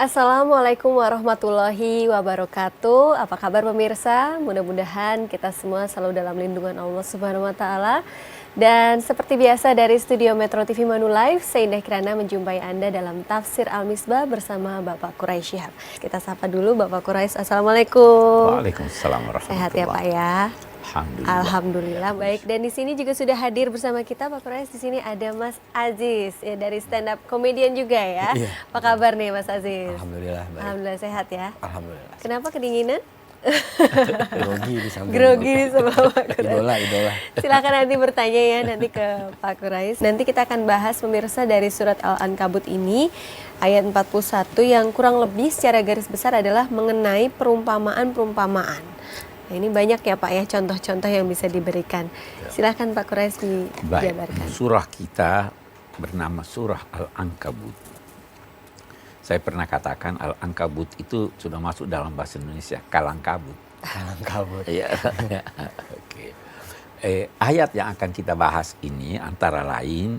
Assalamualaikum warahmatullahi wabarakatuh. Apa kabar pemirsa? Mudah-mudahan kita semua selalu dalam lindungan Allah Subhanahu wa taala. Dan seperti biasa dari studio Metro TV Manulife, saya Indah Kirana menjumpai Anda dalam Tafsir Al-Misbah bersama Bapak Quraisy Shihab. Kita sapa dulu Bapak Quraisy. Assalamualaikum. Waalaikumsalam warahmatullahi. Sehat ya Pak ya? Alhamdulillah. Alhamdulillah. Baik, dan di sini juga sudah hadir bersama kita Pak Quraisy. Di sini ada Mas Aziz ya, dari stand up comedian juga ya. Iya. Apa kabar nih Mas Aziz? Alhamdulillah baik. Alhamdulillah sehat ya. Alhamdulillah. Kenapa kedinginan? Grogi di samping. Grogi sama Pak Quraisy. Idola. Silakan nanti bertanya ya nanti ke Pak Quraisy. Nanti kita akan bahas pemirsa dari surat Al-Ankabut ini ayat 41 yang kurang lebih secara garis besar adalah mengenai perumpamaan-perumpamaan. Nah, ini banyak ya Pak ya contoh-contoh yang bisa diberikan. Silakan Pak Quraisy dijabarkan. Baik, surah kita bernama surah Al-Ankabut. Saya pernah katakan Al-Ankabut itu sudah masuk dalam bahasa Indonesia kalang kabut. Kalang kabut. Iya. Oke. Ayat yang akan kita bahas ini antara lain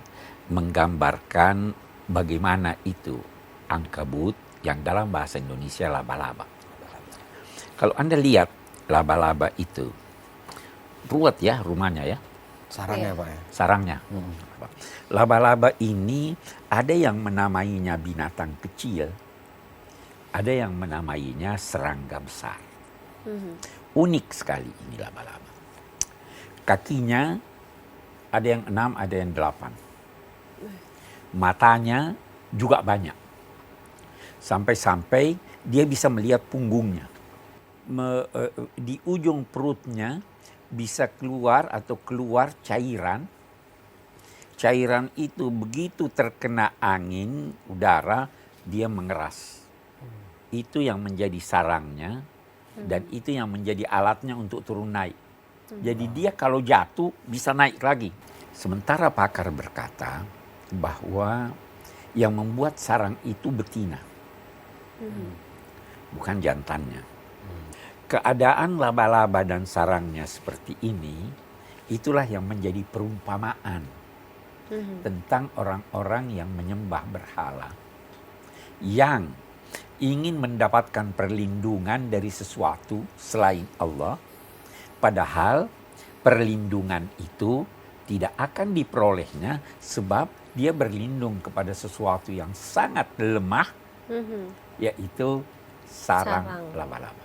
menggambarkan bagaimana itu ankabut yang dalam bahasa Indonesia laba-laba. Kalau Anda lihat laba-laba itu ruwet ya rumahnya ya. Sarangnya Pak ya. Sarangnya. Laba-laba ini ada yang menamainya binatang kecil, ada yang menamainya serangga besar. Unik sekali ini laba-laba. Kakinya ada yang 6, ada yang 8. Matanya juga banyak. Sampai-sampai dia bisa melihat punggungnya. Di ujung perutnya bisa keluar cairan. Cairan itu begitu terkena angin, udara, dia mengeras. Itu yang menjadi sarangnya dan itu yang menjadi alatnya untuk turun naik. Jadi dia kalau jatuh bisa naik lagi. Sementara pakar berkata bahwa yang membuat sarang itu betina, bukan jantannya. Keadaan laba-laba dan sarangnya seperti ini, itulah yang menjadi perumpamaan tentang orang-orang yang menyembah berhala, yang ingin mendapatkan perlindungan dari sesuatu selain Allah, padahal perlindungan itu tidak akan diperolehnya sebab dia berlindung kepada sesuatu yang sangat lemah, yaitu sarang laba-laba.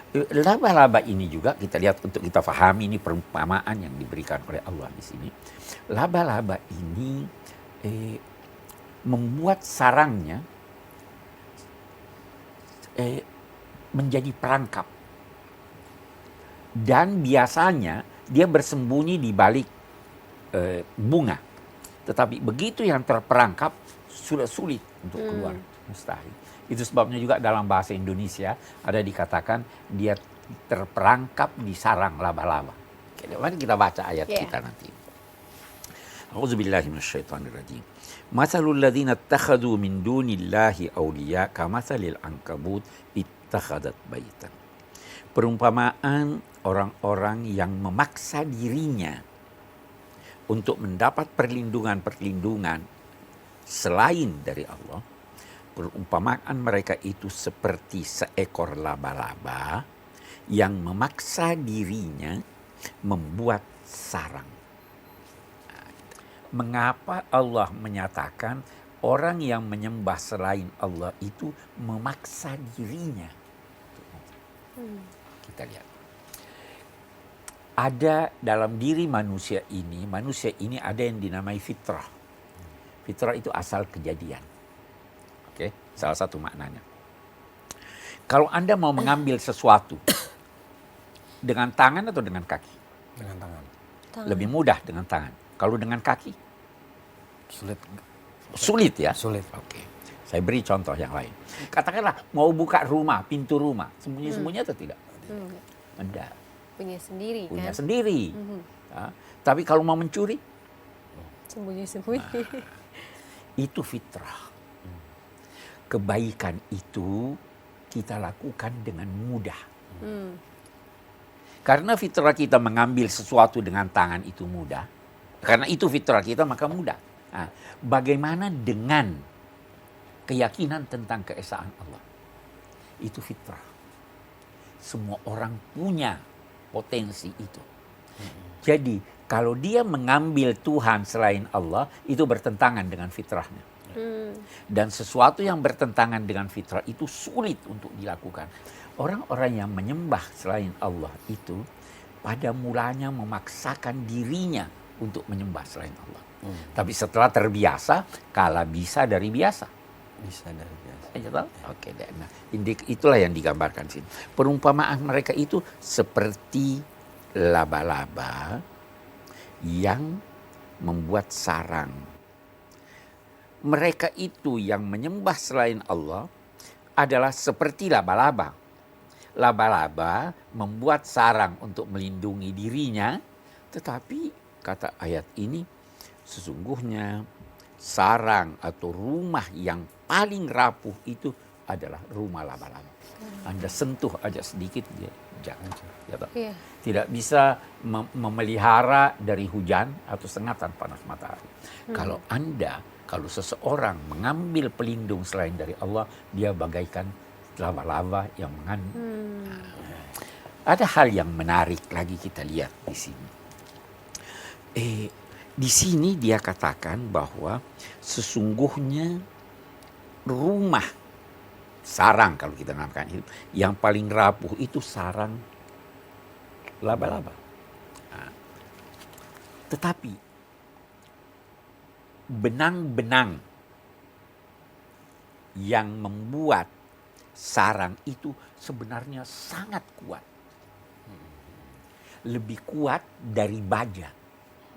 Laba-laba ini juga kita lihat untuk kita pahami, ini perumpamaan yang diberikan oleh Allah di sini. Laba-laba ini membuat sarangnya menjadi perangkap. Dan biasanya dia bersembunyi di balik bunga. Tetapi begitu yang terperangkap sudah sulit untuk keluar, mustahil. Itu sebabnya juga dalam bahasa Indonesia ada dikatakan dia terperangkap di sarang laba-laba. Mari kita baca ayat kita nanti. A'udzubillahi minasyaitonirrajim. Matsalul ladzina ittakhadhu min dunillahi awliya kamatsalil ankabut ittakhadat baitan. Perumpamaan orang-orang yang memaksa dirinya untuk mendapat perlindungan selain dari Allah. Perumpamaan mereka itu seperti seekor laba-laba yang memaksa dirinya membuat sarang. Mengapa Allah menyatakan orang yang menyembah selain Allah itu memaksa dirinya? Kita lihat. Ada dalam diri manusia ini ada yang dinamai fitrah. Fitrah itu asal kejadian. Oke, salah satu maknanya. Kalau Anda mau mengambil sesuatu dengan tangan atau dengan kaki? Dengan tangan. Lebih mudah dengan tangan. Kalau dengan kaki? Sulit ya? Sulit. Oke. Saya beri contoh yang lain. Katakanlah mau buka rumah, pintu rumah. Sembunyi-sembunyi atau tidak? Tidak. Punya sendiri Punya kan? sendiri. Ya. Tapi kalau mau mencuri? Sembunyi-sembunyi. Itu fitrah. Kebaikan itu kita lakukan dengan mudah. Karena fitrah kita mengambil sesuatu dengan tangan itu mudah. Karena itu fitrah kita maka mudah. Nah, bagaimana dengan keyakinan tentang keesaan Allah. Itu fitrah. Semua orang punya potensi itu. Jadi kalau dia mengambil Tuhan selain Allah, itu bertentangan dengan fitrahnya. Dan sesuatu yang bertentangan dengan fitrah itu sulit untuk dilakukan. Orang-orang yang menyembah selain Allah itu pada mulanya memaksakan dirinya untuk menyembah selain Allah. Tapi setelah terbiasa, kalah bisa dari biasa. Bisa dari biasa. Aja tahu? Oke deh. Nah, itulah yang digambarkan sini. Perumpamaan mereka itu seperti laba-laba yang membuat sarang. Mereka itu yang menyembah selain Allah adalah seperti laba-laba. Laba-laba membuat sarang untuk melindungi dirinya, tetapi kata ayat ini, sesungguhnya sarang atau rumah yang paling rapuh itu adalah rumah laba-laba. Anda sentuh aja sedikit, dia jangan. Iya. Tidak bisa memelihara dari hujan atau sengatan panas matahari. Kalau seseorang mengambil pelindung selain dari Allah, dia bagaikan laba-laba yang mengandung. Ada hal yang menarik lagi kita lihat di sini. Di sini dia katakan bahwa sesungguhnya rumah sarang, kalau kita namakan itu, yang paling rapuh itu sarang laba-laba. Tetapi benang-benang yang membuat sarang itu sebenarnya sangat kuat. Lebih kuat dari baja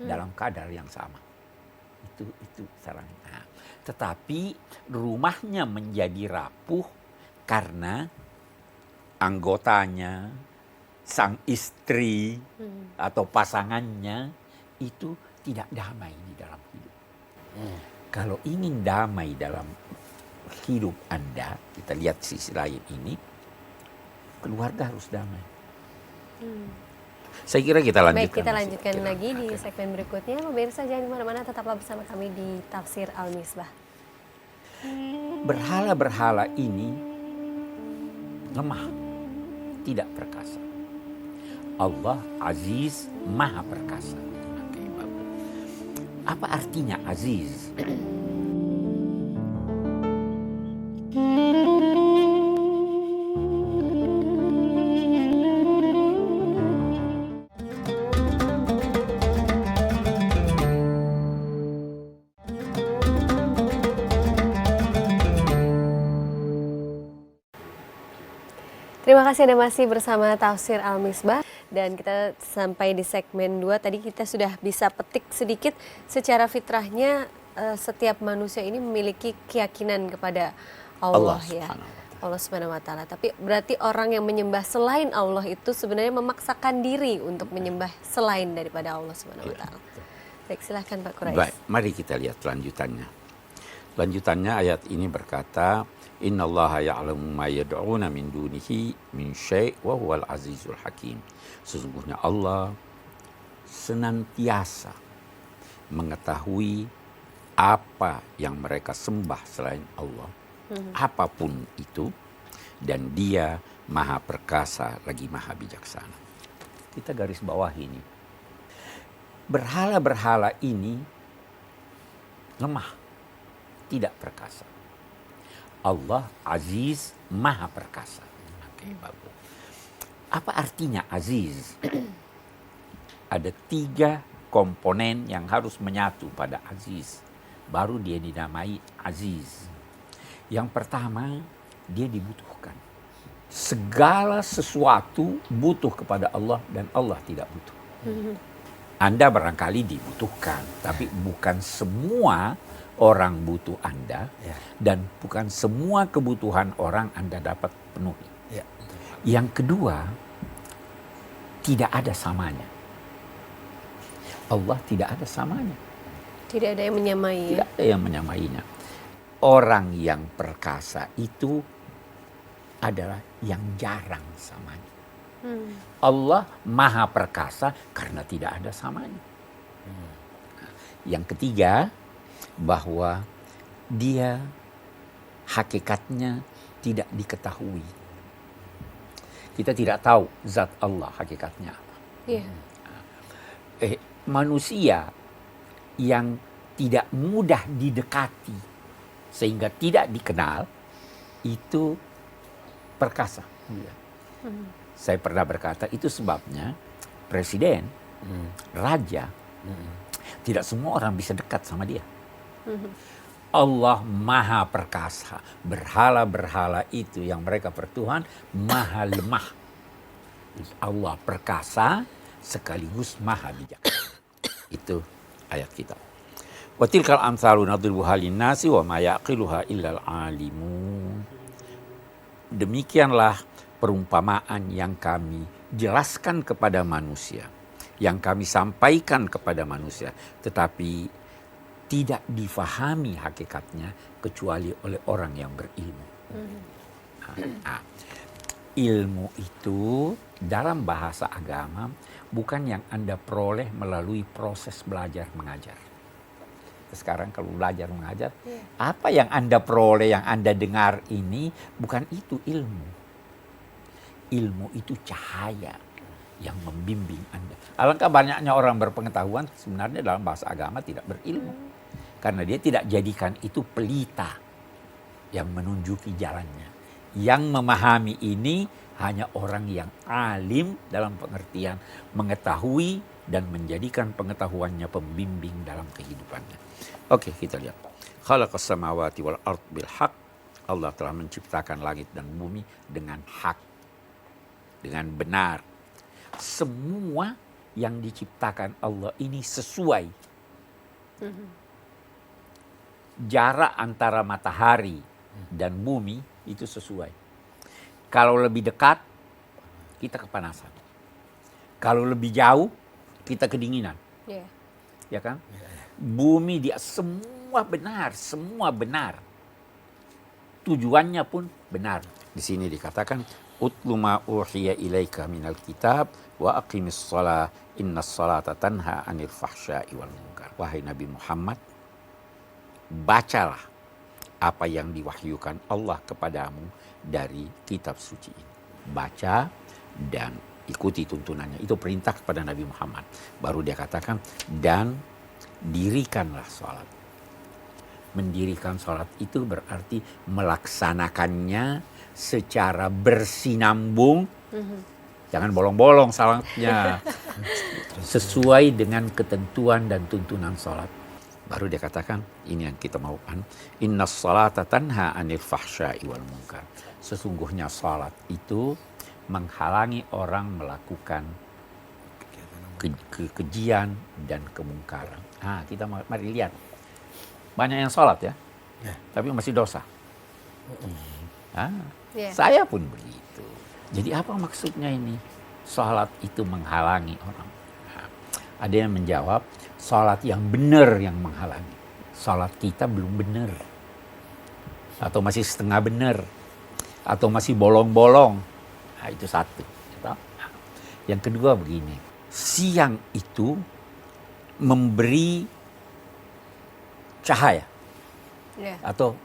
dalam kadar yang sama. Itu sarang. Nah, tetapi rumahnya menjadi rapuh karena anggotanya, sang istri atau pasangannya itu tidak damai di dalam hidup. Kalau ingin damai dalam hidup Anda, kita lihat sisi lain ini, keluarga harus damai. Saya kira kita lanjutkan. Baik, kita lanjutkan lagi di segmen berikutnya. Pemirsa jangan kemana-mana, tetaplah bersama kami di Tafsir Al-Misbah. Berhala-berhala ini lemah, tidak perkasa. Allah Aziz, Maha Perkasa. Apa artinya Aziz? Terima kasih Anda masih bersama Tafsir Al-Misbah, dan kita sampai di segmen 2. Tadi kita sudah bisa petik sedikit secara fitrahnya setiap manusia ini memiliki keyakinan kepada Allah ya. Allah Subhanahu wa taala. Tapi berarti orang yang menyembah selain Allah itu sebenarnya memaksakan diri untuk menyembah selain daripada Allah Subhanahu wa taala. Baik, silahkan Pak Quraish. Baik, mari kita lihat lanjutannya. Lanjutannya ayat ini berkata, Innallaha ya'lamu ma yad'una min dunihi min syai' wa huwal azizul hakim. Sesungguhnya Allah senantiasa mengetahui apa yang mereka sembah selain Allah, apapun itu, dan Dia Maha Perkasa lagi Maha Bijaksana. Kita garis bawah ini. Berhala-berhala ini lemah, tidak perkasa. Allah Aziz, Maha Perkasa. Bagus. Apa artinya Aziz? Ada 3 komponen yang harus menyatu pada Aziz, baru dia dinamai Aziz. Yang pertama, dia dibutuhkan. Segala sesuatu butuh kepada Allah dan Allah tidak butuh. Anda barangkali dibutuhkan, tapi bukan semua orang butuh Anda, dan bukan semua kebutuhan orang Anda dapat penuhi. Yang kedua, tidak ada samanya. Allah tidak ada samanya. Tidak ada yang menyamai. Tidak ada yang menyamainya. Orang yang perkasa itu adalah yang jarang samanya. Allah Maha Perkasa karena tidak ada samanya. Yang ketiga, bahwa Dia hakikatnya tidak diketahui. Kita tidak tahu zat Allah hakikatnya apa. Iya. Manusia yang tidak mudah didekati sehingga tidak dikenal itu perkasa. Saya pernah berkata itu sebabnya presiden, raja, tidak semua orang bisa dekat sama dia. Allah maha perkasa. Berhala-berhala itu yang mereka bertuhan maha lemah. Allah perkasa sekaligus maha bijak. Itu ayat kita. Wa tilkal amsalu nadribuha linnasi wa ma yaqiluha illal alimun. Demikianlah perumpamaan yang kami jelaskan kepada manusia, yang kami sampaikan kepada manusia, tetapi tidak difahami hakikatnya kecuali oleh orang yang berilmu. Ilmu itu dalam bahasa agama bukan yang Anda peroleh melalui proses belajar mengajar. Sekarang kalau belajar mengajar, apa yang Anda peroleh, yang Anda dengar ini bukan itu ilmu. Ilmu itu cahaya yang membimbing Anda. Alangkah banyaknya orang berpengetahuan sebenarnya dalam bahasa agama tidak berilmu. Karena dia tidak jadikan itu pelita yang menunjuki jalannya. Yang memahami ini hanya orang yang alim dalam pengertian mengetahui dan menjadikan pengetahuannya pembimbing dalam kehidupannya. Oke, kita lihat. Khalaqas samawati wal ard bil haq. Allah telah menciptakan langit dan bumi dengan hak. Dengan benar. Semua yang diciptakan Allah ini sesuai. Jarak antara matahari dan bumi itu sesuai. Kalau lebih dekat, kita kepanasan. Kalau lebih jauh, kita kedinginan. Ya kan? Bumi dia semua benar. Tujuannya pun benar. Di sini dikatakan, utlu ma uhiya ilaika minal kitab wa aqimis shalah innas salata tanha 'anil fahsya'i wal munkar. Wahai Nabi Muhammad, bacalah apa yang diwahyukan Allah kepadamu dari kitab suci ini. Baca dan ikuti tuntunannya. Itu perintah kepada Nabi Muhammad. Baru dia katakan, dan dirikanlah sholat. Mendirikan sholat itu berarti melaksanakannya secara bersinambung. Jangan bolong-bolong salatnya. Sesuai dengan ketentuan dan tuntunan sholat. Baru dia katakan, ini yang kita maukan. Innas salata tanha 'anil fahsya'i wal munkar. Sesungguhnya salat itu menghalangi orang melakukan kekejian dan kemungkaran. Kita mari lihat. Banyak yang salat ya. Tapi masih dosa. Saya pun begitu. Jadi apa maksudnya ini? Salat itu menghalangi orang. Ada yang menjawab, salat yang benar yang menghalangi. Salat kita belum benar. Atau masih setengah benar. Atau masih bolong-bolong. Itu satu. Yang kedua begini. Siang itu memberi cahaya. Atau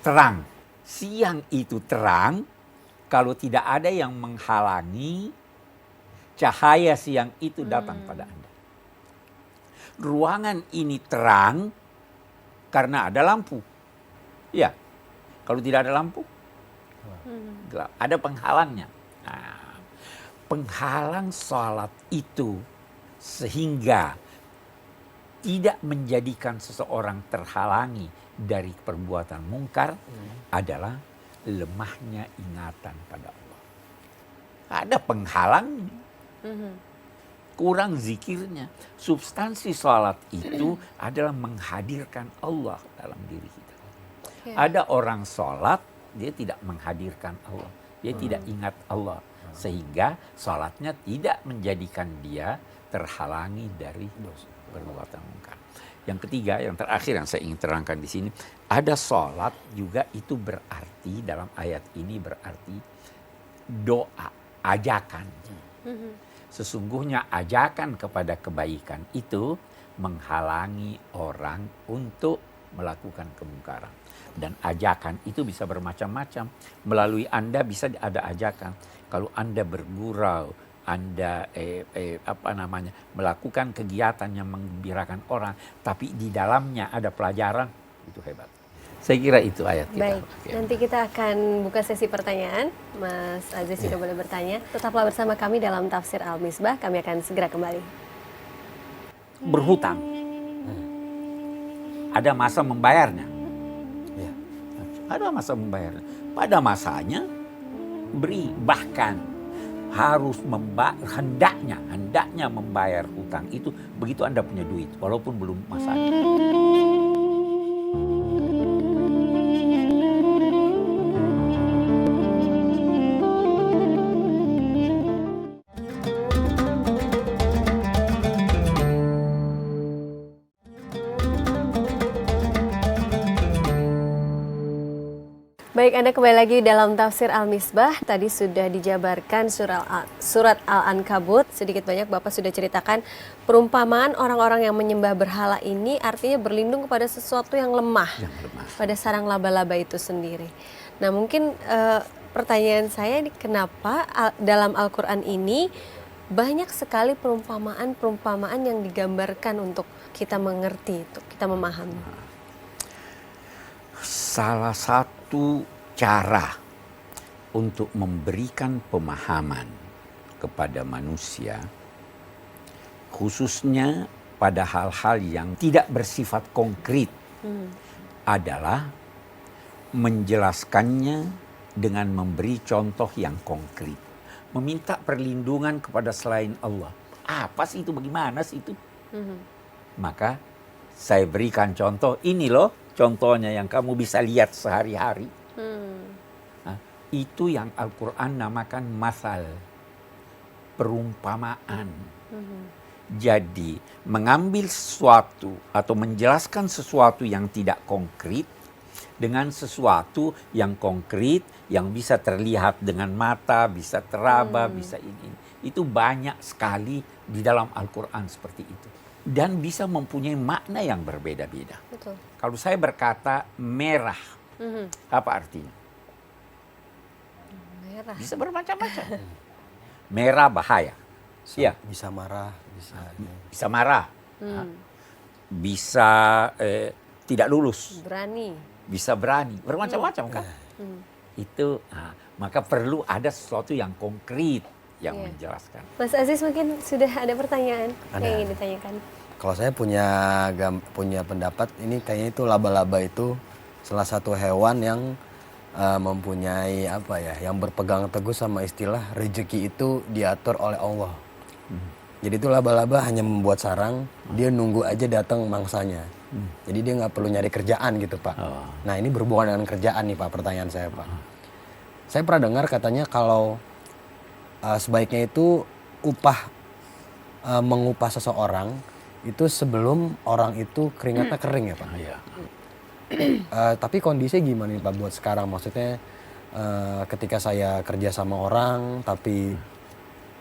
terang. Siang itu terang. Kalau tidak ada yang menghalangi, cahaya siang itu datang pada Anda. Ruangan ini terang karena ada lampu. Ya, kalau tidak ada lampu, gelap. Ada penghalangnya. Penghalang salat itu sehingga tidak menjadikan seseorang terhalangi dari perbuatan mungkar adalah lemahnya ingatan pada Allah. Ada penghalangnya. Kurang zikirnya. Substansi salat itu adalah menghadirkan Allah dalam diri kita. Ada orang salat, dia tidak menghadirkan Allah. Dia tidak ingat Allah. Sehingga salatnya tidak menjadikan dia terhalangi dari perbuatan mungkar. Yang ketiga, yang terakhir yang saya ingin terangkan di sini, ada salat juga itu berarti dalam ayat ini berarti doa, ajakan. Sesungguhnya ajakan kepada kebaikan itu menghalangi orang untuk melakukan kemungkaran. Dan ajakan itu bisa bermacam-macam. Melalui Anda bisa ada ajakan. Kalau Anda bergurau, Anda melakukan kegiatan yang menggembirakan orang, tapi di dalamnya ada pelajaran, itu hebat. Saya kira itu ayat kita. Baik, nanti kita akan buka sesi pertanyaan. Mas Aziz juga boleh bertanya. Tetaplah bersama kami dalam Tafsir Al-Misbah. Kami akan segera kembali. Berhutang. Ada masa membayarnya. Ya. Ada masa membayarnya. Pada masanya beri, bahkan harus hendaknya membayar hutang itu begitu Anda punya duit walaupun belum masanya. Baik, Anda kembali lagi dalam Tafsir Al-Misbah. Tadi sudah dijabarkan surat Al-Ankabut. Sedikit banyak Bapak sudah ceritakan perumpamaan orang-orang yang menyembah berhala ini artinya berlindung kepada sesuatu yang lemah. Pada sarang laba-laba itu sendiri. Nah, mungkin pertanyaan saya ini kenapa dalam Al-Quran ini banyak sekali perumpamaan yang digambarkan untuk kita mengerti, untuk kita memahami. Salah satu cara untuk memberikan pemahaman kepada manusia, khususnya pada hal-hal yang tidak bersifat konkret, adalah menjelaskannya dengan memberi contoh yang konkret. Meminta perlindungan kepada selain Allah. Apa sih itu? Bagaimana sih itu? Maka saya berikan contoh, ini loh contohnya yang kamu bisa lihat sehari-hari. Nah, itu yang Al-Quran namakan masal, perumpamaan. Jadi mengambil sesuatu atau menjelaskan sesuatu yang tidak konkret dengan sesuatu yang konkret, yang bisa terlihat dengan mata, bisa teraba, bisa ini. Itu banyak sekali di dalam Al-Quran seperti itu. Dan bisa mempunyai makna yang berbeda-beda. Betul. Kalau saya berkata merah, apa artinya? Merah. Bisa bermacam-macam. Merah bahaya. Iya. Bisa marah, Bisa marah. Bisa tidak lulus. Berani. Bisa berani. Bermacam-macam kan? Itu, maka perlu ada sesuatu yang konkret yang menjelaskan. Mas Aziz mungkin sudah ada pertanyaan Ada. yang ingin ditanyakan. Kalau saya punya pendapat, ini kayaknya itu laba-laba itu salah satu hewan yang mempunyai yang berpegang teguh sama istilah rezeki itu diatur oleh Allah. Jadi itu laba-laba hanya membuat sarang, dia nunggu aja datang mangsanya. Jadi dia nggak perlu nyari kerjaan gitu, Pak. Nah, ini berhubungan dengan kerjaan nih, Pak, pertanyaan saya, Pak. Saya pernah dengar katanya kalau sebaiknya itu mengupah seseorang itu sebelum orang itu keringatnya kering ya, Pak. Tapi kondisinya gimana nih, Pak, buat sekarang? Maksudnya ketika saya kerja sama orang tapi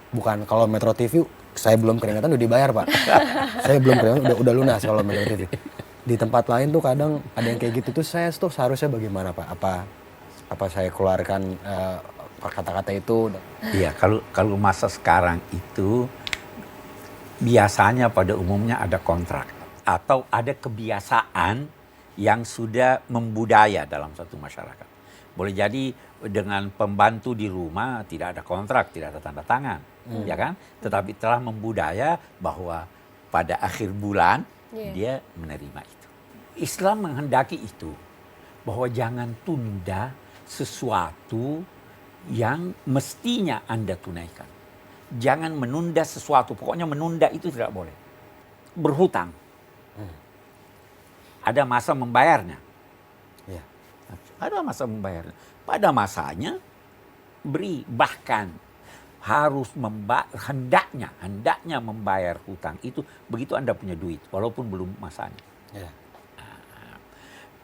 bukan, kalau Metro TV saya belum keringatan udah dibayar, Pak. Saya belum keringatan udah lunas kalau Metro TV. Di tempat lain tuh kadang ada yang kayak gitu tuh, saya tuh seharusnya bagaimana, Pak? Apa saya keluarkan kata-kata itu? Iya, kalau masa sekarang itu biasanya pada umumnya ada kontrak atau ada kebiasaan yang sudah membudaya dalam satu masyarakat. Boleh jadi dengan pembantu di rumah tidak ada kontrak, tidak ada tanda tangan, ya kan? Tetapi telah membudaya bahwa pada akhir bulan dia menerima itu. Islam menghendaki itu, bahwa jangan tunda sesuatu yang mestinya Anda tunaikan. Jangan menunda sesuatu, pokoknya menunda itu tidak boleh. Berhutang. Ada masa membayarnya. Ya. Ada masa membayarnya. Pada masanya beri, bahkan harus hendaknya membayar hutang itu begitu Anda punya duit walaupun belum masanya. Ya.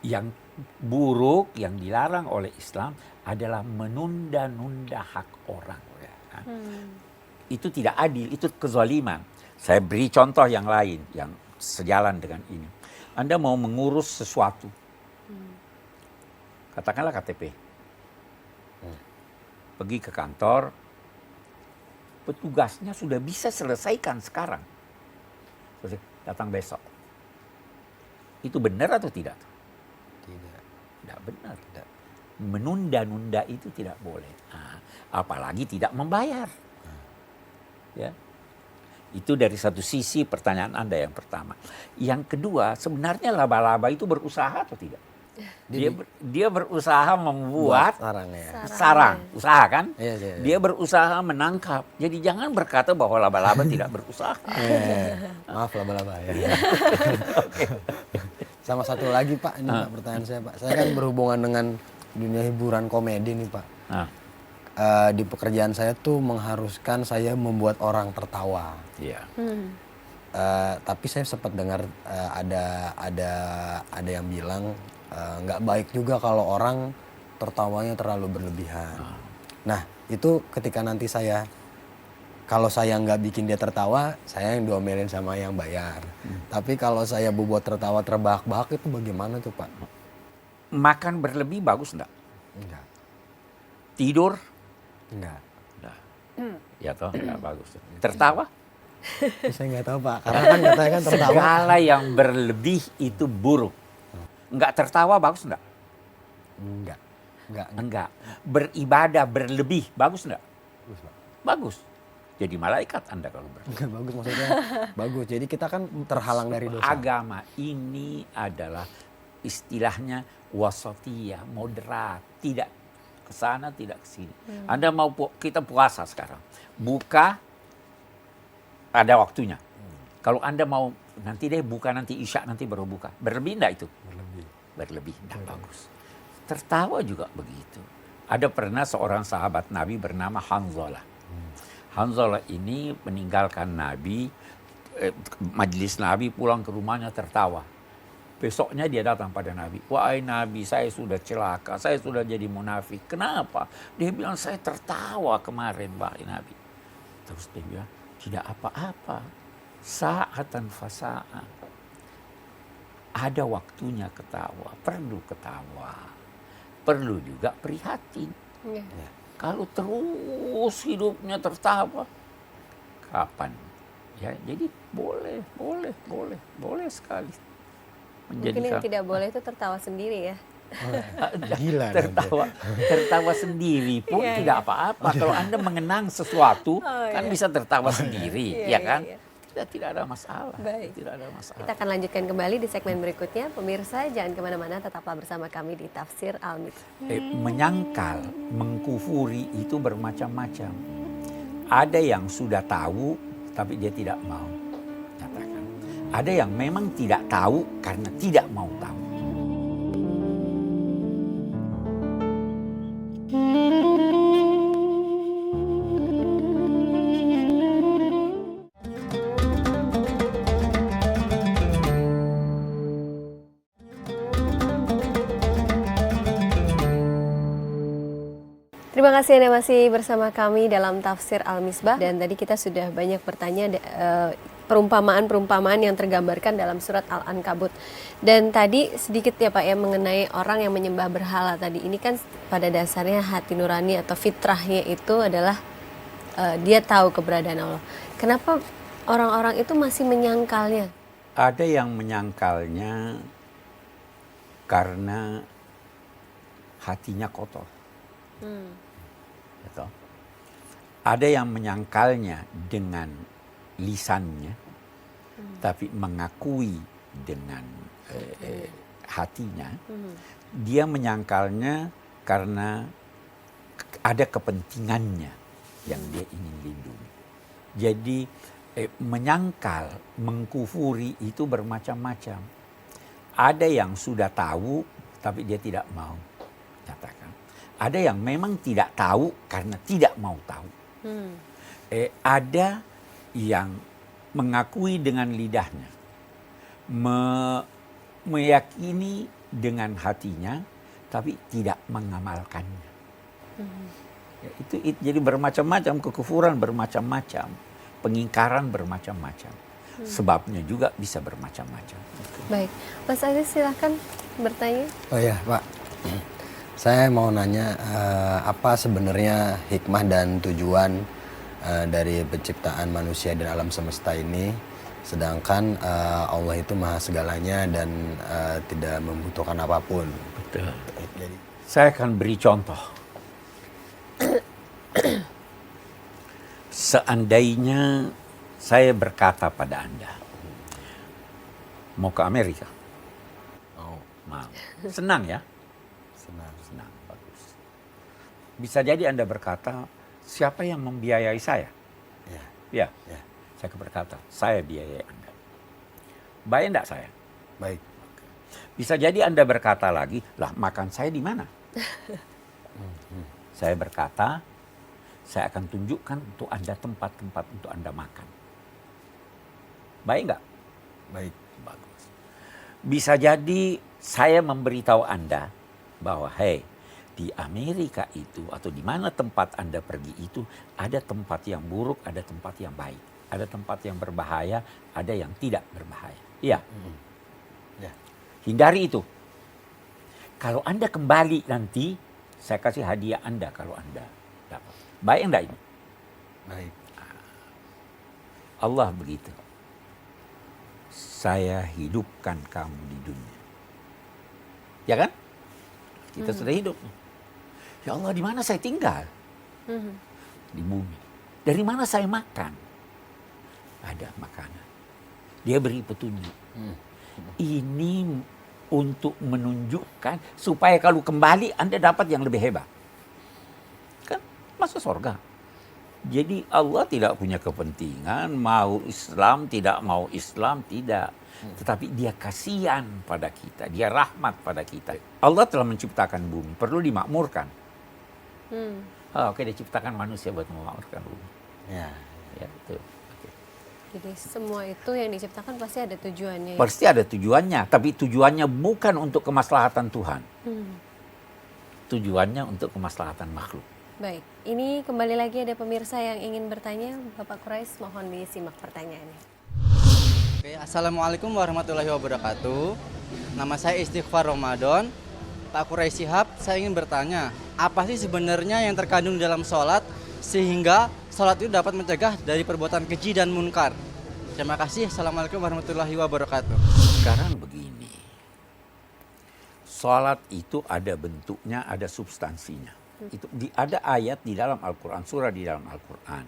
Yang buruk, yang dilarang oleh Islam adalah menunda-nunda hak orang. Itu tidak adil, itu kezaliman. Saya beri contoh yang lain yang sejalan dengan ini. Anda mau mengurus sesuatu, katakanlah KTP, pergi ke kantor, petugasnya sudah bisa selesaikan sekarang, datang besok. Itu benar atau tidak? Tidak. Tidak benar. Tidak. Menunda-nunda itu tidak boleh. Nah, apalagi tidak membayar. Ya. Itu dari satu sisi pertanyaan Anda yang pertama. Yang kedua, sebenarnya laba-laba itu berusaha atau tidak? Dia berusaha membuat sarang, usaha kan? Iya. Dia berusaha menangkap. Jadi jangan berkata bahwa laba-laba tidak berusaha. Maaf laba-laba ya. Sama satu lagi Pak, ini Pak pertanyaan saya Pak. Saya kan berhubungan dengan dunia hiburan komedi nih Pak. Di pekerjaan saya tuh mengharuskan saya membuat orang tertawa. Iya. Tapi saya sempat dengar ada yang bilang nggak baik juga kalau orang tertawanya terlalu berlebihan. Nah itu ketika nanti kalau saya nggak bikin dia tertawa, saya yang diomelin sama yang bayar. Tapi kalau saya buat tertawa terbahak-bahak itu bagaimana tuh Pak? Makan berlebih bagus enggak? Enggak. Tidur? Enggak. Nah, ya toh enggak bagus. Tertawa? Saya nggak tahu Pak, karena kan katanya kan tertawa. Segala yang berlebih itu buruk. Enggak tertawa bagus enggak? Enggak. Beribadah berlebih bagus enggak? Bagus Pak. Bagus. Jadi malaikat Anda kalau berlebih. Enggak bagus maksudnya. Bagus. Jadi kita kan terhalang dari dosa. Agama ini adalah istilahnya wasatiyah, moderat, tidak ke sana, tidak ke sini. Anda mau kita puasa sekarang, buka ada waktunya. Kalau Anda mau nanti deh buka nanti Isya nanti baru buka, berlebih enggak itu? Berlebih enggak bagus. Tertawa juga begitu. Ada pernah seorang sahabat Nabi bernama Hanzalah. Hanzalah ini meninggalkan Nabi, majelis Nabi, pulang ke rumahnya tertawa. Besoknya dia datang pada Nabi. Wahai Nabi, saya sudah celaka, saya sudah jadi munafik. Kenapa? Dia bilang, saya tertawa kemarin, wahai Nabi. Terus dia bilang, tidak apa-apa. Sa'atan fasa'a. Ada waktunya ketawa, perlu ketawa. Perlu juga prihatin. Ya. Kalau terus hidupnya tertawa, kapan? Ya, jadi boleh sekali. Mungkin yang tidak boleh itu tertawa sendiri ya. Gila. Tertawa sendiri pun tidak apa-apa. Kalau Anda mengenang sesuatu, kan bisa tertawa sendiri, ya kan? Tidak ada masalah. Baik. Tidak ada masalah. Kita akan lanjutkan kembali di segmen berikutnya. Pemirsa, jangan kemana-mana, tetaplah bersama kami di Tafsir Al-Misbah. Menyangkal, mengkufuri itu bermacam-macam. Ada yang sudah tahu, tapi dia tidak mau nyatakan. Ada yang memang tidak tahu karena tidak mau tahu. Terima kasih Anda masih bersama kami dalam Tafsir Al-Misbah. Dan tadi kita sudah banyak bertanya perumpamaan-perumpamaan yang tergambarkan dalam surat Al-Ankabut. Dan tadi sedikit ya Pak ya mengenai orang yang menyembah berhala tadi. Ini kan pada dasarnya hati nurani atau fitrahnya itu adalah dia tahu keberadaan Allah. Kenapa orang-orang itu masih menyangkalnya? Ada yang menyangkalnya karena hatinya kotor. Gitu. Ada yang menyangkalnya dengan lisannya, tapi mengakui dengan hatinya. Dia menyangkalnya karena ada kepentingannya yang dia ingin lindungi. Jadi menyangkal, mengkufuri itu bermacam-macam. Ada yang sudah tahu, tapi dia tidak mau nyatakan. Ada yang memang tidak tahu karena tidak mau tahu. Ada yang mengakui dengan lidahnya, meyakini dengan hatinya, tapi tidak mengamalkannya. Ya, itu jadi bermacam-macam, kekufuran bermacam-macam, pengingkaran bermacam-macam. Sebabnya juga bisa bermacam-macam. Baik, Mas Aziz silahkan bertanya. Oh ya Pak, saya mau nanya apa sebenarnya hikmah dan tujuan dari penciptaan manusia dan alam semesta ini, sedangkan Allah itu maha segalanya dan tidak membutuhkan apapun. Betul. Jadi, Saya akan beri contoh. Seandainya saya berkata pada Anda, mau ke Amerika? oh, Mau. Senang ya? senang. Senang, bagus. Bisa jadi Anda berkata, siapa yang membiayai saya? Ya, Ya, ya, saya berkata, saya biayai Anda. Baik enggak saya? baik. Bisa jadi Anda berkata lagi, lah makan saya di mana? Saya berkata, saya akan tunjukkan untuk Anda tempat-tempat untuk Anda makan. Baik enggak? Baik. Bagus. Bisa jadi saya memberitahu Anda bahwa, hey, di Amerika itu atau di mana tempat Anda pergi itu ada tempat yang buruk, ada tempat yang baik. Ada tempat yang berbahaya, ada yang tidak berbahaya. Iya. Ya, Hindari itu. Kalau Anda kembali nanti, saya kasih hadiah Anda kalau Anda dapat. Baik enggak ini? baik. Allah begitu. Saya hidupkan kamu di dunia. Ya kan? Kita sudah hidup. Ya Allah, di mana saya tinggal? Di bumi. Dari mana saya makan? Ada makanan. Dia beri petunjuk. Ini untuk menunjukkan supaya kalau kembali Anda dapat yang lebih hebat. Kan masuk surga. Jadi Allah tidak punya kepentingan mau Islam, tidak mau Islam, tidak. Tetapi dia kasihan pada kita, dia rahmat pada kita. Allah telah menciptakan bumi, perlu dimakmurkan. Oke, dia ciptakan manusia buat memakmurkan bumi. Ya, Ya, betul. Oke. Jadi semua itu yang diciptakan pasti ada tujuannya. Ya? Pasti ada tujuannya, tapi tujuannya bukan untuk kemaslahatan Tuhan. Tujuannya untuk kemaslahatan makhluk. Baik, ini kembali lagi ada pemirsa yang ingin bertanya. Bapak Quraisy, mohon disimak pertanyaannya. Oke, Assalamualaikum warahmatullahi wabarakatuh. Nama saya Istighfar Ramadan. Pak Quraisy Shihab, saya ingin bertanya, apa sih sebenarnya yang terkandung dalam sholat sehingga sholat itu dapat mencegah dari perbuatan keji dan munkar? Terima kasih. Assalamualaikum warahmatullahi wabarakatuh. Sekarang begini, sholat itu ada bentuknya, ada substansinya. Itu ada ayat di dalam Al-Quran, surah di dalam Al-Quran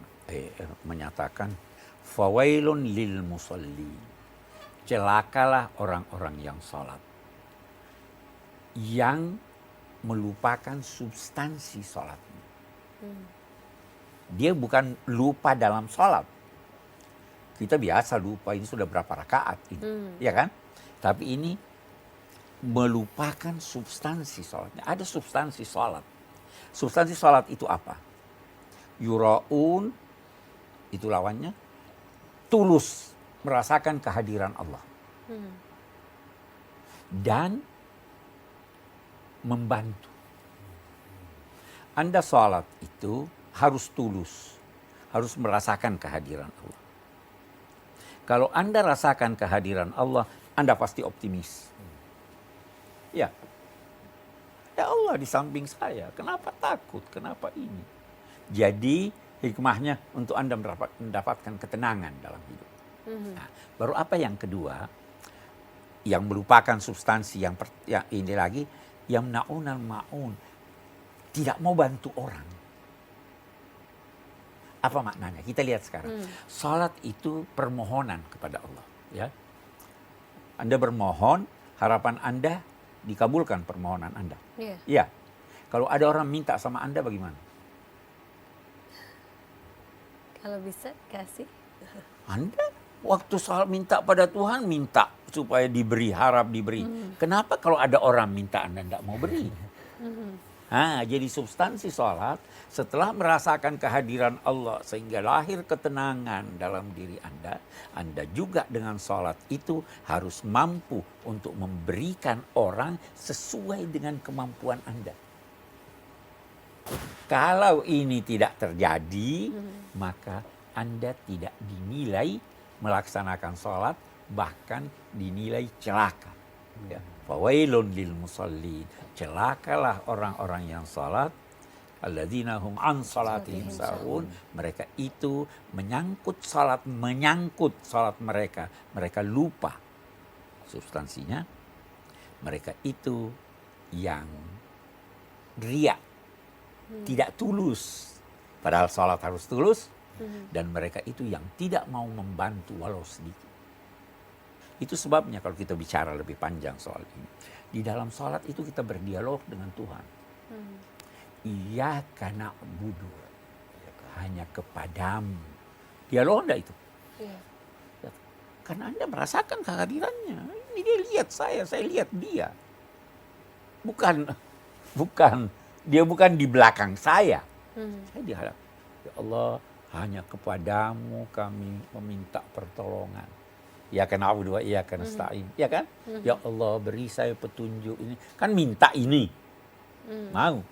menyatakan, fawailun lil musalli, celakalah orang-orang yang sholat, yang melupakan substansi sholatnya. Dia bukan lupa dalam sholat. Kita biasa lupa, ini sudah berapa rakaat ini, ya kan? Tapi ini melupakan substansi sholatnya. Ada substansi sholat. Substansi sholat itu apa? Yura'un, itu lawannya, tulus, merasakan kehadiran Allah. Dan membantu. Anda sholat itu harus tulus, harus merasakan kehadiran Allah. Kalau Anda rasakan kehadiran Allah, Anda pasti optimis. Ya. Ya Allah di samping saya, kenapa takut, kenapa ini? Jadi hikmahnya untuk Anda mendapatkan ketenangan dalam hidup. Nah, baru apa yang kedua, yang melupakan substansi yang ini lagi, yang na'unal ma'un, tidak mau bantu orang. Apa maknanya? Kita lihat sekarang. Salat itu permohonan kepada Allah. Ya, Anda bermohon, harapan Anda dikabulkan permohonan Anda. Iya. Iya. Kalau ada orang minta sama Anda bagaimana? Kalau bisa kasih. Anda waktu soal minta pada Tuhan, minta supaya diberi, harap diberi. Kenapa kalau ada orang minta Anda tidak mau beri? Jadi substansi sholat, setelah merasakan kehadiran Allah sehingga lahir ketenangan dalam diri Anda juga dengan sholat itu harus mampu untuk memberikan orang sesuai dengan kemampuan Anda. Kalau ini tidak terjadi, maka Anda tidak dinilai melaksanakan sholat bahkan dinilai celaka. Ya. Fawailun lil musallin. Celakalah orang-orang yang sholat. Alladzina hum an salatihim sahun. Mereka itu menyangkut salat mereka. Mereka lupa. Substansinya, mereka itu yang riya, tidak tulus. Padahal salat harus tulus. Dan mereka itu yang tidak mau membantu walau sedikit. Itu sebabnya kalau kita bicara lebih panjang soal ini. Di dalam salat itu kita berdialog dengan Tuhan. Iyyaka na'budu, hanya kepadamu. Dialog enggak itu? Iya. Karena Anda merasakan kehadirannya. Ini dia lihat saya lihat dia. Bukan, dia bukan di belakang saya. Saya dihadap. Ya Allah, hanya kepadamu kami meminta pertolongan. Ya kan na'budu wa iyyaka nasta'in. Ya kan? Ya Allah, beri saya petunjuk ini. Kan minta ini. Mau.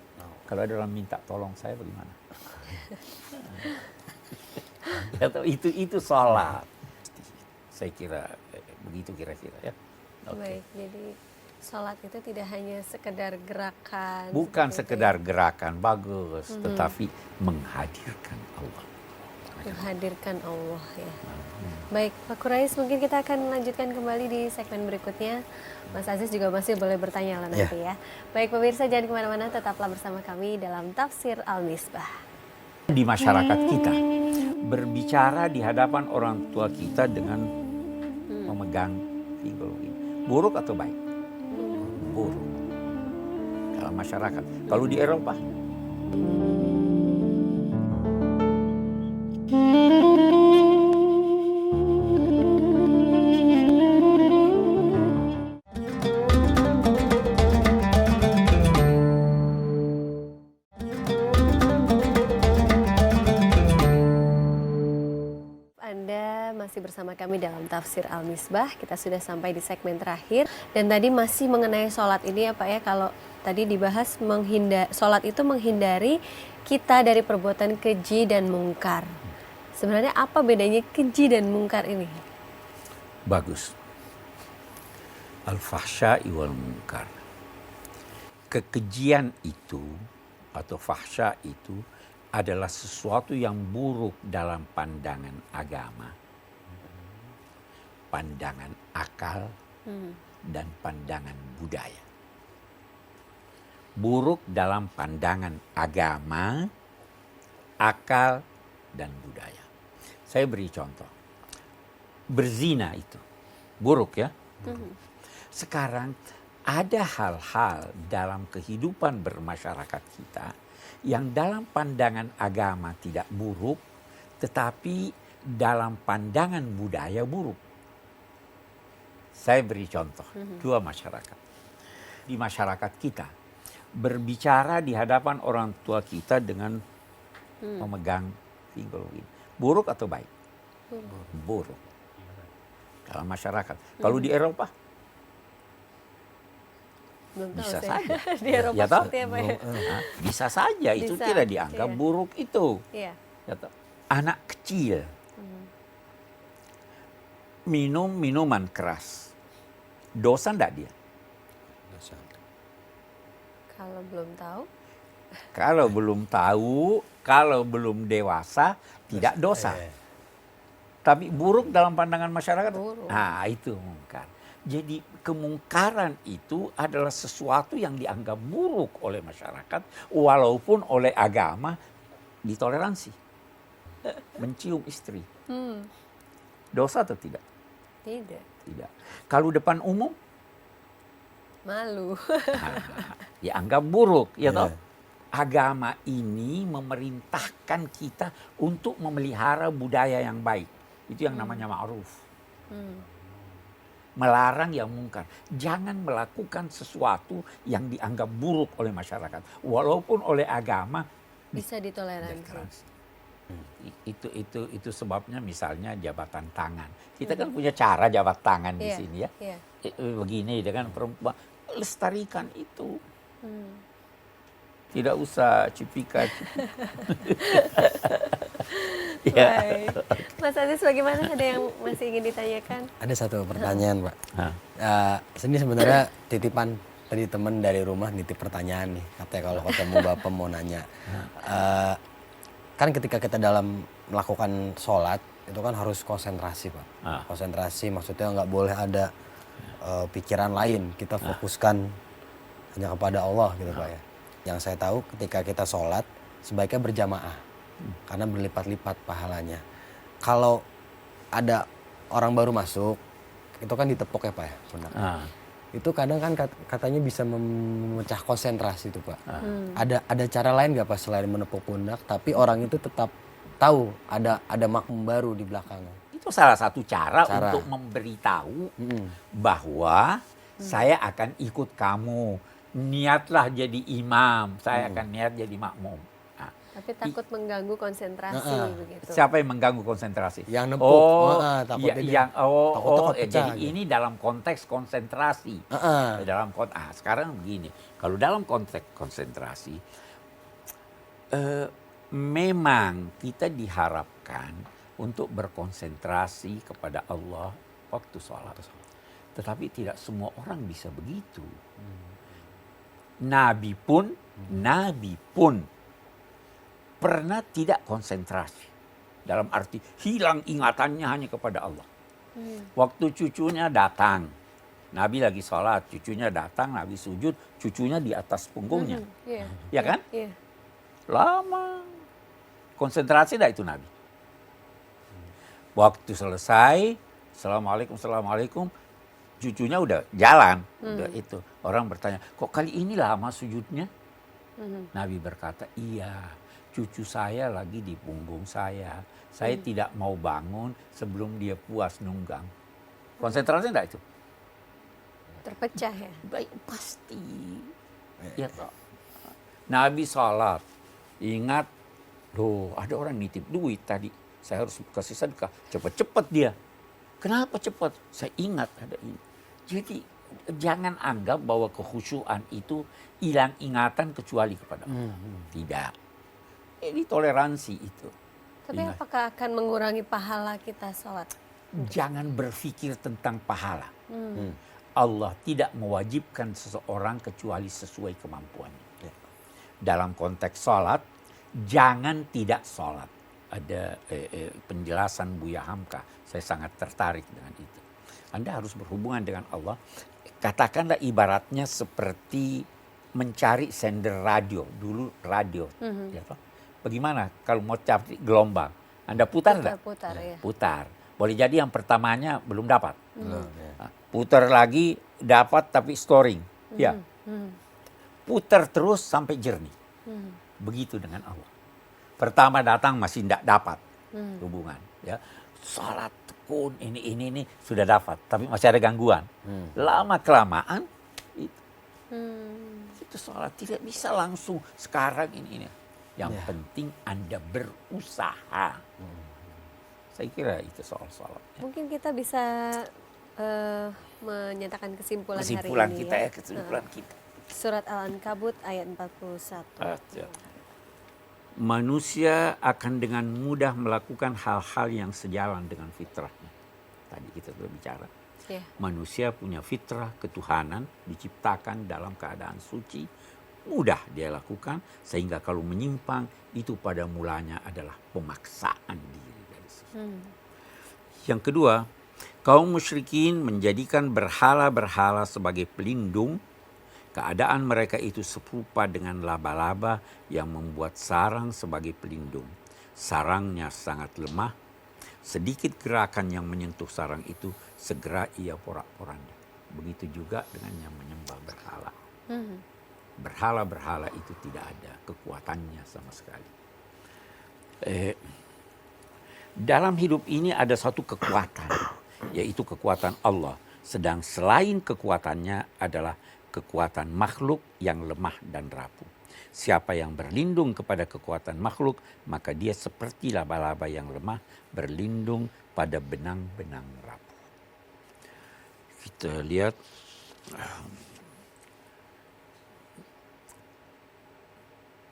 Kalau ada orang minta tolong saya bagaimana? Ya, itu sholat. Saya kira begitu kira-kira ya. Baik, jadi sholat itu tidak hanya sekedar gerakan. Bukan seperti sekedar gerakan bagus, tetapi menghadirkan Allah. menghadirkan Allah ya. Baik, Pak Quraish, mungkin kita akan melanjutkan kembali di segmen berikutnya. Mas Aziz juga masih boleh bertanya lah nanti ya. Baik pemirsa, jangan kemana-mana, tetaplah bersama kami dalam Tafsir Al-Misbah. Di masyarakat kita, berbicara di hadapan orang tua kita dengan memegang pinggul ini. Buruk atau baik? Buruk. Dalam masyarakat. Kalau di Eropa, Anda masih bersama kami dalam Tafsir Al-Misbah. Kita sudah sampai di segmen terakhir. Dan tadi masih mengenai sholat ini ya Pak ya. Kalau tadi dibahas sholat itu menghindari kita dari perbuatan keji dan mungkar. Sebenarnya apa bedanya keji dan mungkar ini? bagus. Al-fahsya'i wal munkar. Kekejian itu atau fahsya itu adalah sesuatu yang buruk dalam pandangan agama, pandangan akal, dan pandangan budaya. Buruk dalam pandangan agama, akal, dan budaya. Saya beri contoh. Berzina itu buruk ya. Sekarang ada hal-hal dalam kehidupan bermasyarakat kita yang dalam pandangan agama tidak buruk, tetapi dalam pandangan budaya buruk. Saya beri contoh, dua masyarakat. Di masyarakat kita, berbicara di hadapan orang tua kita dengan memegang pinggul ini. Buruk atau baik? Buruk. Dalam masyarakat. Kalau di Eropa? Belum tahu Bisa saya. saja. Di Eropa Ya toh? seperti apa ya? Bisa saja, itu Bisa, tidak dianggap iya. buruk itu. Iya. Ya toh? Anak kecil minum minuman keras, dosa enggak dia? Kalau belum tahu, Kalau belum tahu, kalau belum dewasa, tidak dosa. Tapi buruk dalam pandangan masyarakat, Buruk. nah itu mungkar. Jadi kemungkaran itu adalah sesuatu yang dianggap buruk oleh masyarakat, walaupun oleh agama ditoleransi. Mencium istri, dosa atau tidak? tidak. Tidak. Kalau depan umum, Malu. ya anggap buruk, ya Iya. toh. Agama ini memerintahkan kita untuk memelihara budaya yang baik. Itu yang namanya ma'ruf. Melarang yang mungkar. Jangan melakukan sesuatu yang dianggap buruk oleh masyarakat, walaupun oleh agama Bisa ditoleransi. ditoleransi. Itu sebabnya misalnya jabatan tangan. Kita kan punya cara jabat tangan di Iya, sini ya. iya. Begini dengan perempuan, lestarikan itu. Tidak usah cipika. Baik. Mas Aziz bagaimana, ada yang masih ingin ditanyakan? Ada satu pertanyaan, Pak. Hah. Ini sebenarnya titipan tadi teman dari rumah nitip pertanyaan nih. Katanya kalau ketemu Bapak mau nanya. Kan ketika kita dalam melakukan sholat itu kan harus konsentrasi, Pak. Konsentrasi maksudnya nggak boleh ada pikiran lain. Kita fokuskan hanya kepada Allah gitu, Pak ya. Yang saya tahu ketika kita sholat sebaiknya berjamaah karena berlipat-lipat pahalanya. Kalau ada orang baru masuk itu kan ditepuk ya, Pak ya, pundak. Itu kadang kan katanya bisa memecah konsentrasi itu, Pak. Ada cara lain nggak, Pak, selain menepuk pundak tapi orang itu tetap tahu ada makmum baru di belakangnya? Itu salah satu cara untuk memberitahu bahwa saya akan ikut kamu. Niatlah jadi imam, saya akan niat jadi makmum. Tapi takut mengganggu konsentrasi begitu. Siapa yang mengganggu konsentrasi? Yang nepuk. Takutnya pecah, jadi gitu. ini dalam konteks konsentrasi. Sekarang begini, kalau dalam konteks konsentrasi, memang kita diharapkan untuk berkonsentrasi kepada Allah waktu sholat. Tetapi tidak semua orang bisa begitu. Nabi pun pernah tidak konsentrasi. Dalam arti hilang ingatannya hanya kepada Allah. Waktu cucunya datang, Nabi lagi sholat, cucunya datang, Nabi sujud, cucunya di atas punggungnya. Ya kan? Lama. Konsentrasi dah itu Nabi. Waktu selesai, Assalamualaikum, cucunya udah jalan. Udah itu. Orang bertanya, kok kali ini lama sujudnya? Nabi berkata, iya. Cucu saya lagi di punggung saya. Saya tidak mau bangun sebelum dia puas nunggang. Konsentrasi enggak itu? Terpecah ya? Baik, pasti. Ya, toh. Nabi sholat. Ingat, loh ada orang nitip duit tadi. Saya harus kasih sedekah. Cepat-cepat dia. Kenapa cepat? Saya ingat ada ini. Jadi jangan anggap bahwa kekhusyuan itu hilang ingatan kecuali kepada Allah. Tidak. Ini toleransi itu. Tapi apakah akan mengurangi pahala kita sholat? Jangan berpikir tentang pahala. Allah tidak mewajibkan seseorang kecuali sesuai kemampuannya. Dalam konteks sholat, jangan tidak sholat. Ada penjelasan Buya Hamka. Saya sangat tertarik dengan itu. Anda harus berhubungan dengan Allah. Katakanlah ibaratnya seperti mencari sender radio. Dulu radio. Ya, toh? Bagaimana kalau mau cari gelombang? Anda putar enggak? Putar, ya. Putar. Boleh jadi yang pertamanya belum dapat. Putar lagi dapat tapi storing. Ya. Putar terus sampai jernih. Begitu dengan Allah. Pertama datang masih tidak dapat hubungan. Ya. Salat, tekun, ini sudah dapat. Tapi masih ada gangguan. Lama kelamaan itu salat tidak bisa langsung sekarang ini. Yang penting Anda berusaha. Saya kira itu soal sholat. Mungkin kita bisa menyatakan kesimpulan hari ini. Kesimpulan kita. Surat Al-Ankabut ayat 41. Manusia akan dengan mudah melakukan hal-hal yang sejalan dengan fitrahnya. Tadi kita sudah bicara. Manusia punya fitrah ketuhanan, diciptakan dalam keadaan suci. Mudah dia lakukan, sehingga kalau menyimpang itu pada mulanya adalah pemaksaan diri dari sesuatu. Yang kedua, kaum musyrikin menjadikan berhala-berhala sebagai pelindung. Keadaan mereka itu serupa dengan laba-laba yang membuat sarang sebagai pelindung. Sarangnya sangat lemah. Sedikit gerakan yang menyentuh sarang itu, segera ia porak-poranda. Begitu juga dengan yang menyembah berhala. Berhala-berhala itu tidak ada kekuatannya sama sekali. Dalam hidup ini ada satu kekuatan, yaitu kekuatan Allah. Sedang selain kekuatannya adalah kekuatan makhluk yang lemah dan rapuh. Siapa yang berlindung kepada kekuatan makhluk, maka dia seperti laba-laba yang lemah berlindung pada benang-benang rapuh. Kita lihat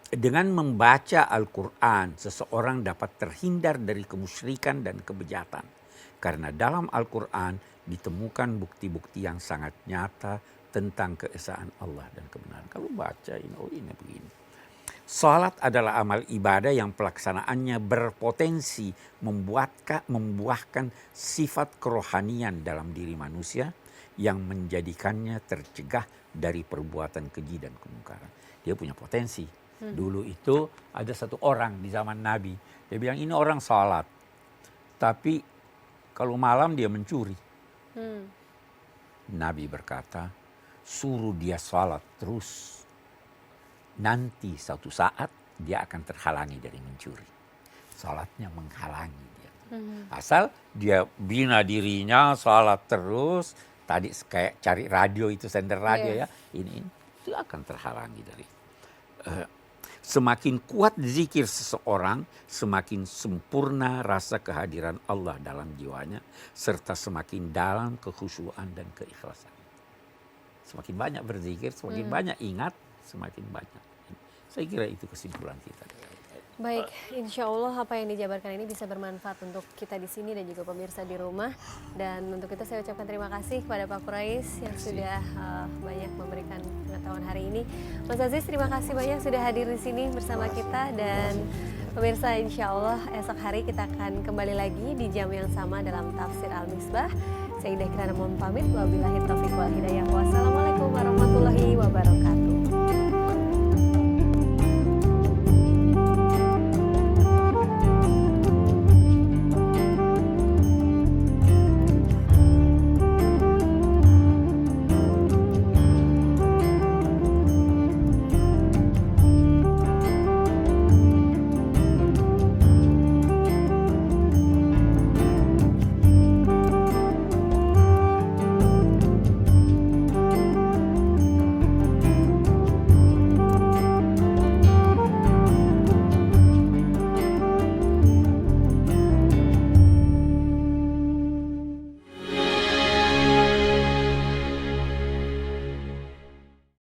Dengan membaca Al-Quran, seseorang dapat terhindar dari kemusyrikan dan kebejatan. Karena dalam Al-Quran ditemukan bukti-bukti yang sangat nyata tentang keesaan Allah dan kebenaran. Kalau baca ini begini. Salat adalah amal ibadah yang pelaksanaannya berpotensi membuahkan sifat kerohanian dalam diri manusia yang menjadikannya tercegah dari perbuatan keji dan kemungkaran. Dia punya potensi. Dulu itu ada satu orang di zaman Nabi. Dia bilang ini orang salat. Tapi kalau malam dia mencuri. Nabi berkata, suruh dia salat terus. Nanti suatu saat dia akan terhalangi dari mencuri. Salatnya menghalangi dia. Asal dia bina dirinya salat terus. Tadi kayak cari radio itu, sender radio ya. Ini itu akan terhalangi dari. Semakin kuat zikir seseorang, semakin sempurna rasa kehadiran Allah dalam jiwanya, serta semakin dalam kekhusyuan dan keikhlasan. Semakin banyak berzikir, semakin banyak ingat, semakin banyak. Saya kira itu kesimpulan kita. Baik, insya Allah apa yang dijabarkan ini bisa bermanfaat untuk kita di sini dan juga pemirsa di rumah. Dan untuk itu saya ucapkan terima kasih kepada Pak Quraish yang sudah banyak memberikan pengetahuan hari ini. Mas Aziz, terima kasih banyak sudah hadir di sini bersama kita. Dan pemirsa, insya Allah esok hari kita akan kembali lagi di jam yang sama dalam Tafsir Al-Misbah. Saya Indah Kirana mohon pamit. Wabillahi taufiq wal hidayah. Wassalamualaikum warahmatullahi wabarakatuh.